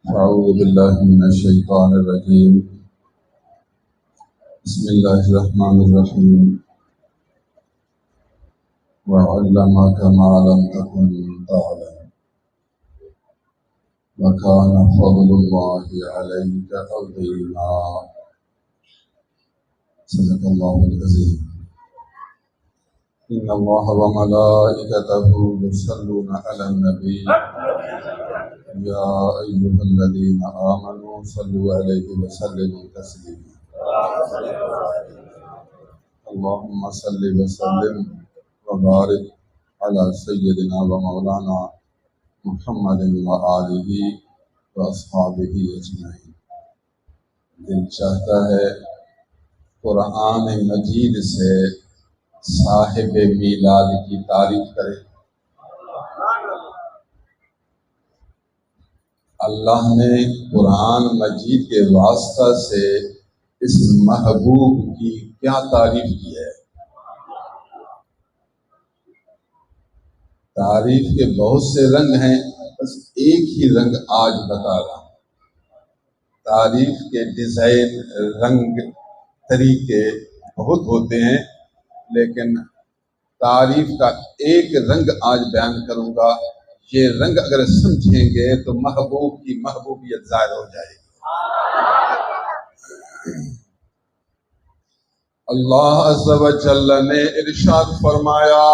أعوذ بالله من الشيطان الرجيم. بسم الله الرحمن الرحيم. وعلمك ما لم تكن تعلم وكان فضل الله عليك عظيما. صدق الله العظيم. إن الله وملائكته يصلون على النبي يا أيها الذين آمنوا صلوا عليه وسلموا تسليما. اللهم صل وسلم وبارك على سيدنا ومولانا محمد وآلہ واصحابہ اجمعین. دل چاہتا ہے قرآن مجید سے صاحب میلاد کی تعریف کرے. اللہ نے قرآن مجید کے واسطہ سے اس محبوب کی کیا تعریف کی ہے. تعریف کے بہت سے رنگ ہیں، بس ایک ہی رنگ آج بتا رہا ہوں. تعریف کے ڈیزائن، رنگ، طریقے بہت ہوتے ہیں، لیکن تعریف کا ایک رنگ آج بیان کروں گا. یہ رنگ اگر سمجھیں گے تو محبوب کی محبوبیت ظاہر ہو جائے گی. اللہ عز و جل نے ارشاد فرمایا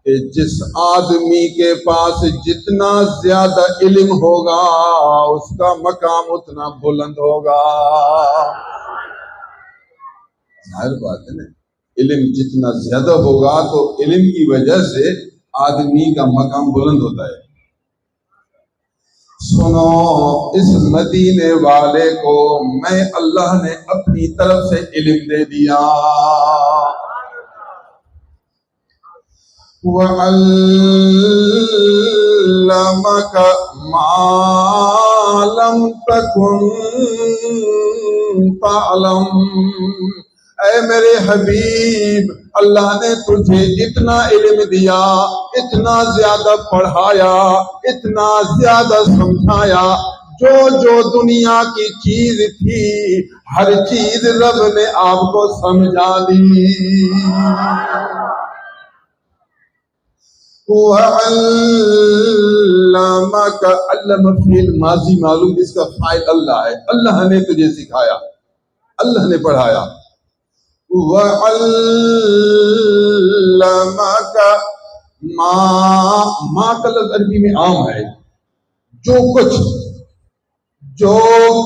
کہ جس آدمی کے پاس جتنا زیادہ علم ہوگا اس کا مقام اتنا بلند ہوگا. ظاہر بات ہے نا، علم جتنا زیادہ ہوگا تو علم کی وجہ سے آدمی کا مقام بلند ہوتا ہے. سنو، اس مدینے والے کو میں اللہ نے اپنی طرف سے علم دے دیا. وَعَلَّمَكَ مَا لَمْ تَكُنْ تَعْلَمُ. اے میرے حبیب، اللہ نے تجھے اتنا علم دیا، اتنا زیادہ پڑھایا، اتنا زیادہ سمجھایا. جو جو دنیا کی چیز تھی ہر چیز رب نے آپ کو سمجھا دی. وَعَلَّمَكَ، علم فعل ماضی معلوم، اس کا فاعل اللہ ہے. اللہ نے تجھے سکھایا، اللہ نے پڑھایا. وَعَلَّمَكَ ما کا لفظ عربی میں عام ہے. جو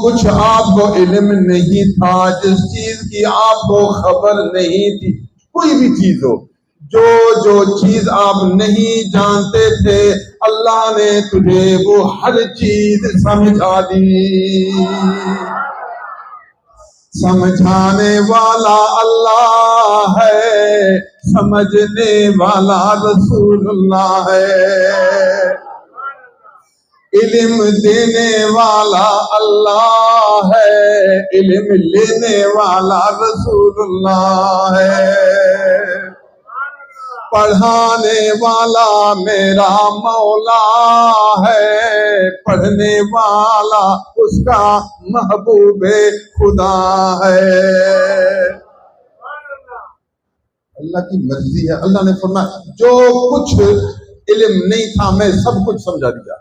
کچھ آپ کو علم نہیں تھا، جس چیز کی آپ کو خبر نہیں تھی، کوئی بھی چیز ہو، جو چیز آپ نہیں جانتے تھے، اللہ نے تجھے وہ ہر چیز سمجھا دی. سمجھانے والا اللہ ہے، سمجھنے والا رسول اللہ ہے. علم دینے والا اللہ ہے، علم لینے والا رسول اللہ ہے. پڑھانے والا میرا مولا ہے، پڑھنے والا اس کا محبوب خدا ہے. اللہ کی مرضی ہے. اللہ نے فرمایا جو کچھ علم نہیں تھا میں سب کچھ سمجھا دیا.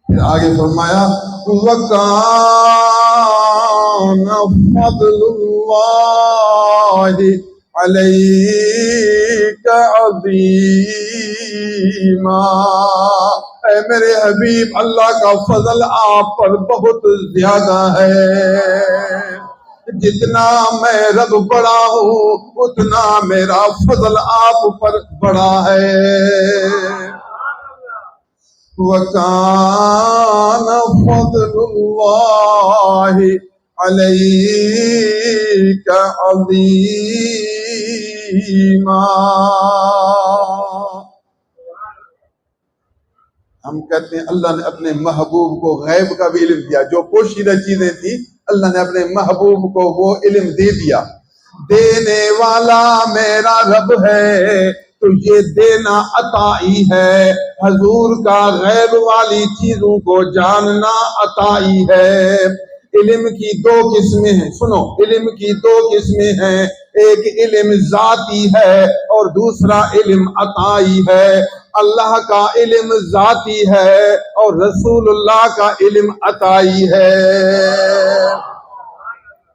پھر آگے فرمایا وَكَانَ فَضْلُ اللَّهِ عَلَيْكَ عَظِيمًا. اے میرے حبیب، اللہ کا فضل آپ پر بہت زیادہ ہے. جتنا میں رب بڑا ہوں اتنا میرا فضل آپ پر بڑا ہے. وَكَانَ فَضْلُ اللَّهِ عَلَيْكَ عَظِيمًا. ہم کہتے ہیں اللہ نے اپنے محبوب کو غیب کا بھی علم دیا. جو پوشیدہ چیزیں تھیں اللہ نے اپنے محبوب کو وہ علم دے دیا. دینے والا میرا رب ہے، تو یہ دینا عطائی ہے. حضور کا غیب والی چیزوں کو جاننا عطائی ہے. علم کی دو قسمیں ہیں. سنو، علم کی دو قسمیں ہیں. ایک علم ذاتی ہے اور دوسرا علم عطائی ہے. اللہ کا علم ذاتی ہے اور رسول اللہ کا علم عطائی ہے.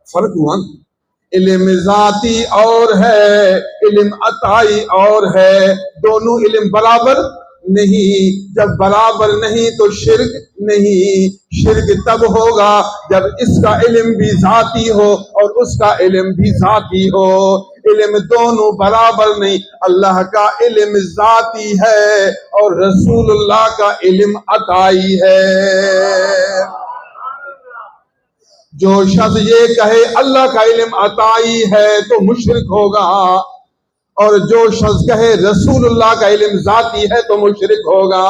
فرق ہوا. علم ذاتی اور ہے، علم عطائی اور ہے. دونوں علم برابر نہیں. جب برابر نہیں تو شرک نہیں. شرک تب ہوگا جب اس کا علم بھی ذاتی ہو اور اس کا علم بھی ذاتی ہو. علم دونوں برابر نہیں. اللہ کا علم ذاتی ہے اور رسول اللہ کا علم عطائی ہے. جو شخص یہ کہے اللہ کا علم عطائی ہے تو مشرک ہوگا، اور جو شخص کہے رسول اللہ کا علم ذاتی ہے تو مشرک ہوگا.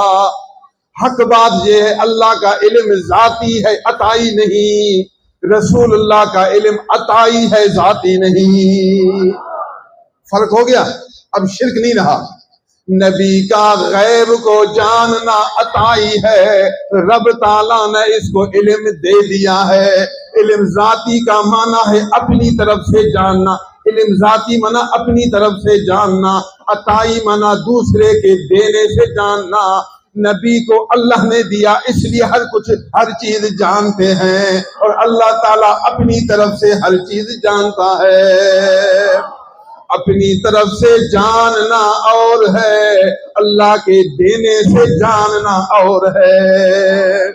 حق بات یہ ہے اللہ کا علم ذاتی ہے، عطائی نہیں. رسول اللہ کا علم عطائی ہے، ذاتی نہیں. فرق ہو گیا. اب شرک نہیں رہا. نبی کا غیب کو جاننا عطائی ہے. رب تعالیٰ نے اس کو علم دے دیا ہے. علم ذاتی کا معنی ہے اپنی طرف سے جاننا. علم ذاتی معنی اپنی طرف سے جاننا. عطائی معنی دوسرے کے دینے سے جاننا. نبی کو اللہ نے دیا اس لیے ہر چیز جانتے ہیں، اور اللہ تعالیٰ اپنی طرف سے ہر چیز جانتا ہے. اپنی طرف سے جاننا اور ہے، اللہ کے دینے سے جاننا اور ہے.